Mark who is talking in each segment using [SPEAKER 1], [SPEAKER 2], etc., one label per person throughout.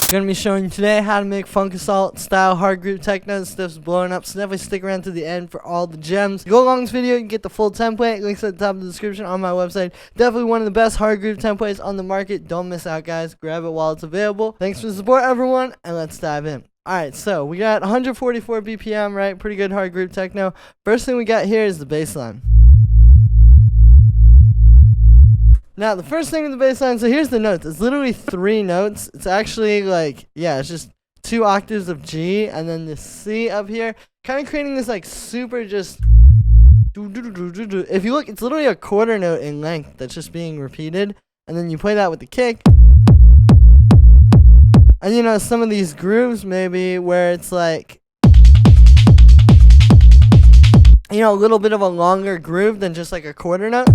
[SPEAKER 1] Gonna be showing you today how to make funk assault style hard groove techno. This stuff's blowing up, so definitely stick around to the end for all the gems. Go along this video, you can get the full template. Links at the top of the description on my website. Definitely one of the best hard groove templates on the market. Don't miss out, guys. Grab it while it's available. Thanks for the support, everyone, and let's dive in. Alright, so we got 144 BPM, right? Pretty good hard groove techno. First thing we got here is the bassline. Now, the first thing in the bass line, so here's the notes. It's literally 3 notes. It's actually like, yeah, it's just 2 octaves of G and then the C up here. Kind of creating this like super just... If you look, it's literally a quarter note in length that's just being repeated. And then you play that with the kick. And you know, some of these grooves maybe where it's like... You know, a little bit of a longer groove than just like a quarter note.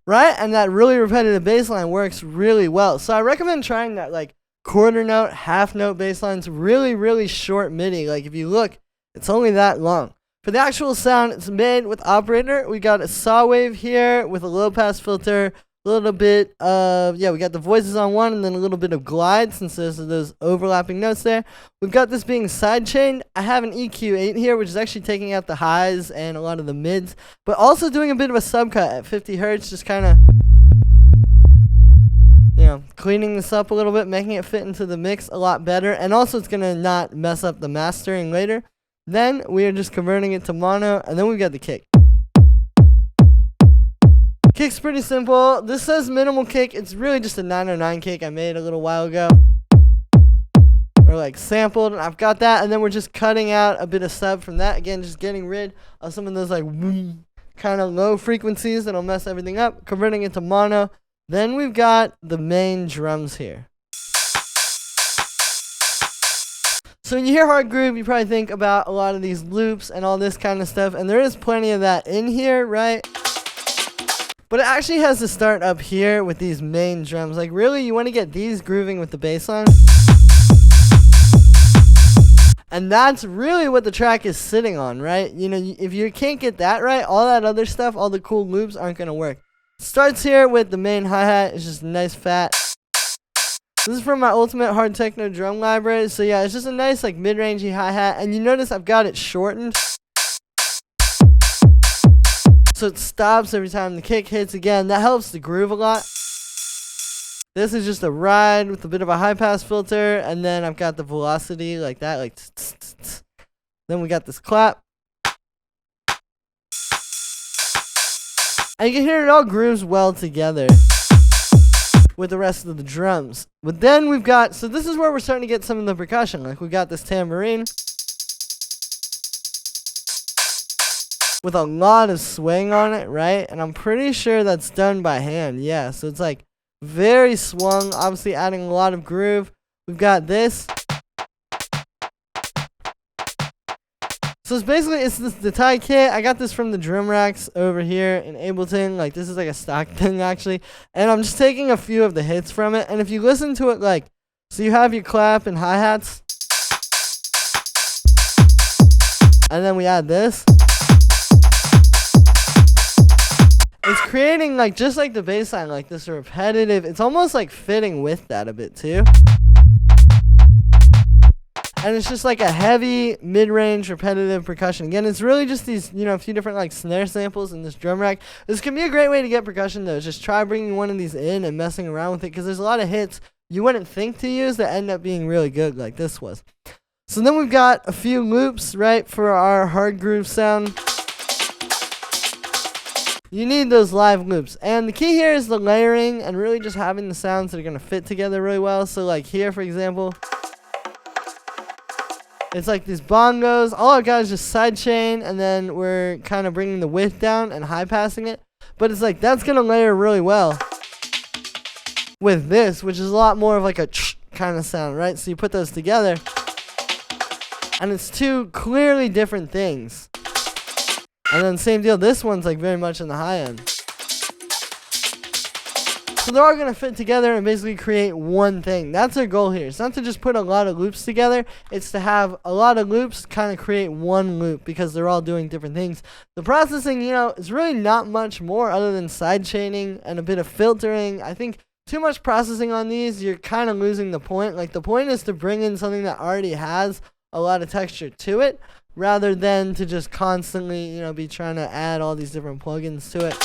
[SPEAKER 1] Right? And that really repetitive bass line works really well. So I recommend trying that like quarter note, half note bass lines, really, really short MIDI. Like if you look, it's only that long. For the actual sound, it's made with operator. We got a saw wave here with a low pass filter, a little bit of, we got the voices on one and then a little bit of glide since there's those overlapping notes there. We've got this being sidechained. I have an EQ8 here, which is actually taking out the highs and a lot of the mids, but also doing a bit of a subcut at 50 hertz, just kind of, you know, cleaning this up a little bit, making it fit into the mix a lot better, and also it's going to not mess up the mastering later. Then we are just converting it to mono, and then we've got the kick. Kick's pretty simple. This says minimal kick. It's really just a 909 kick I made a little while ago. Or like sampled, and I've got that. And then we're just cutting out a bit of sub from that. Again, just getting rid of some of those like kind of low frequencies that'll mess everything up. Converting it to mono. Then we've got the main drums here. So when you hear hard groove, you probably think about a lot of these loops and all this kind of stuff. And there is plenty of that in here, right? But it actually has to start up here with these main drums. Like really, you want to get these grooving with the bass line. And that's really what the track is sitting on, right? You know, if you can't get that right, all that other stuff, all the cool loops aren't going to work. Starts here with the main hi-hat. It's just a nice fat. This is from my Ultimate Hard Techno drum library. So yeah, it's just a nice like mid-rangey hi-hat. And you notice I've got it shortened. So it stops every time the kick hits again. That helps the groove a lot. This is just a ride with a bit of a high pass filter. And then I've got the velocity like that. Like Then we got this clap. And you can hear it all grooves well together with the rest of the drums. But then we've got, so this is where we're starting to get some of the percussion. Like we got this tambourine. With a lot of swing on it, right? And I'm pretty sure that's done by hand. Yeah, so it's like very swung, obviously adding a lot of groove. We've got this. So it's basically, the Thai kit. I got this from the drum racks over here in Ableton. Like this is like a stock thing actually. And I'm just taking a few of the hits from it. And if you listen to it like, so you have your clap and hi-hats. And then we add this. It's creating like just like the bass line, like this repetitive, it's almost like fitting with that a bit too. And it's just like a heavy mid-range repetitive percussion. Again, it's really just these, you know, a few different like snare samples in this drum rack. This can be a great way to get percussion though. Just try bringing one of these in and messing around with it because there's a lot of hits you wouldn't think to use that end up being really good like this was. So then we've got a few loops, right, for our hard groove sound. You need those live loops. And the key here is the layering and really just having the sounds that are going to fit together really well. So like here, for example, it's like these bongos. All I've got is just sidechain, and then we're kind of bringing the width down and high passing it. But it's like that's going to layer really well with this, which is a lot more of like a kind of sound, right? So you put those together, and it's 2 clearly different things. And then same deal, this one's like very much in the high end. So they're all going to fit together and basically create one thing. That's our goal here. It's not to just put a lot of loops together. It's to have a lot of loops kind of create one loop because they're all doing different things. The processing, you know, is really not much more other than side chaining and a bit of filtering. I think too much processing on these, you're kind of losing the point. Like, the point is to bring in something that already has a lot of texture to it, rather than to just constantly, you know, be trying to add all these different plugins to it.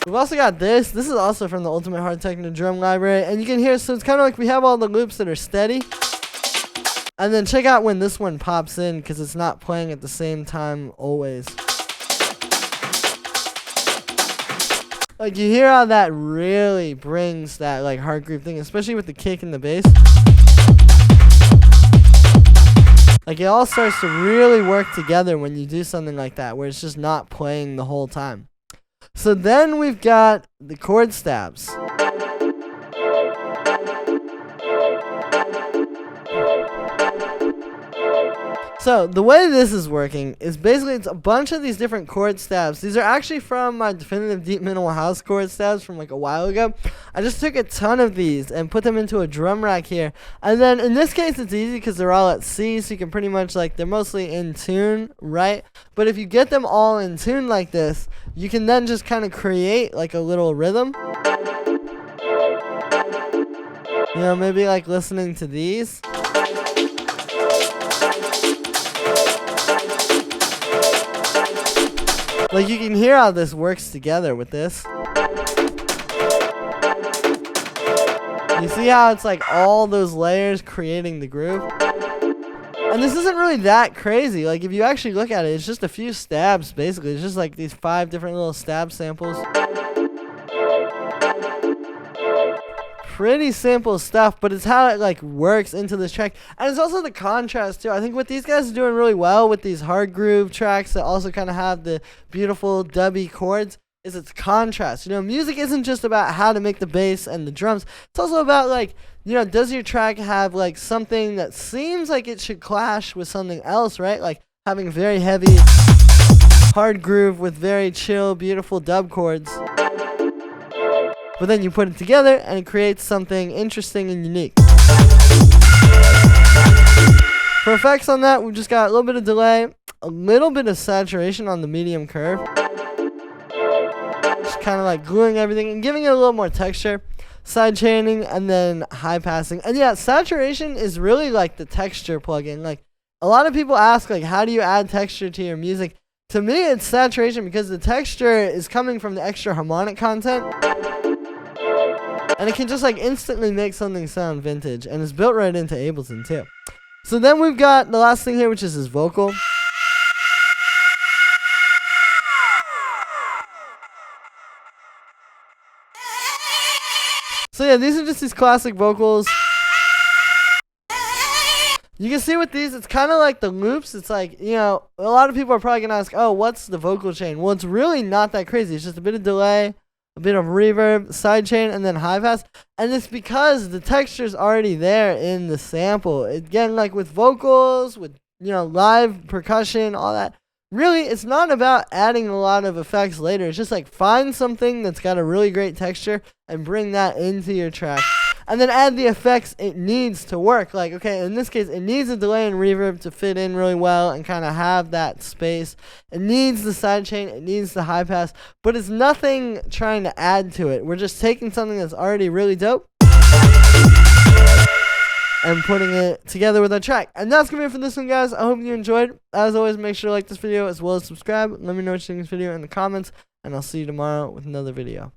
[SPEAKER 1] We've also got this. This is also from the Ultimate Hard Techno drum library, and you can hear, so it's kind of like we have all the loops that are steady. And then check out when this one pops in, because it's not playing at the same time always. Like, you hear how that really brings that, like, Hardgroove thing, especially with the kick and the bass. Like, it all starts to really work together when you do something like that, where it's just not playing the whole time. So then we've got the chord stabs. So the way this is working is basically it's a bunch of these different chord stabs. These are actually from my definitive deep minimal house chord stabs from like a while ago. I just took a ton of these and put them into a drum rack here. And then in this case it's easy because they're all at C, so you can pretty much, like, they're mostly in tune, right? But if you get them all in tune like this, you can then just kind of create like a little rhythm. You know, maybe like listening to these. Like, you can hear how this works together with this. You see how it's like all those layers creating the groove? And this isn't really that crazy. Like, if you actually look at it, it's just a few stabs, basically. It's just like these 5 different little stab samples. Pretty simple stuff, but it's how it, like, works into this track. And it's also the contrast too. I think what these guys are doing really well with these Hardgroove tracks that also kind of have the beautiful dubby chords is its contrast. You know, music isn't just about how to make the bass and the drums. It's also about, like, you know, does your track have like something that seems like it should clash with something else, right? Like having very heavy hard groove with very chill, beautiful dub chords. But then you put it together and it creates something interesting and unique. For effects on that, we've just got a little bit of delay, a little bit of saturation on the medium curve. Just kind of like gluing everything and giving it a little more texture. Side chaining and then high passing. And yeah, saturation is really like the texture plugin. Like, a lot of people ask, like, how do you add texture to your music? To me, it's saturation because the texture is coming from the extra harmonic content. And it can just like instantly make something sound vintage, and it's built right into Ableton too. So then we've got the last thing here, which is his vocal. So yeah, these are just these classic vocals. You can see with these, it's kind of like the loops. It's like, you know, a lot of people are probably going to ask, oh, what's the vocal chain? Well, it's really not that crazy. It's just a bit of delay, a bit of reverb, side chain, and then high pass. And it's because the texture's already there in the sample. Again, like with vocals, with, you know, live percussion, all that. Really, it's not about adding a lot of effects later. It's just like find something that's got a really great texture and bring that into your track. And then add the effects it needs to work. Like, okay, in this case, it needs a delay and reverb to fit in really well and kind of have that space. It needs the sidechain, it needs the high pass, but it's nothing trying to add to it. We're just taking something that's already really dope and putting it together with our track. And that's going to be it for this one, guys. I hope you enjoyed. As always, make sure to like this video as well as subscribe. Let me know what you think of this video in the comments, and I'll see you tomorrow with another video.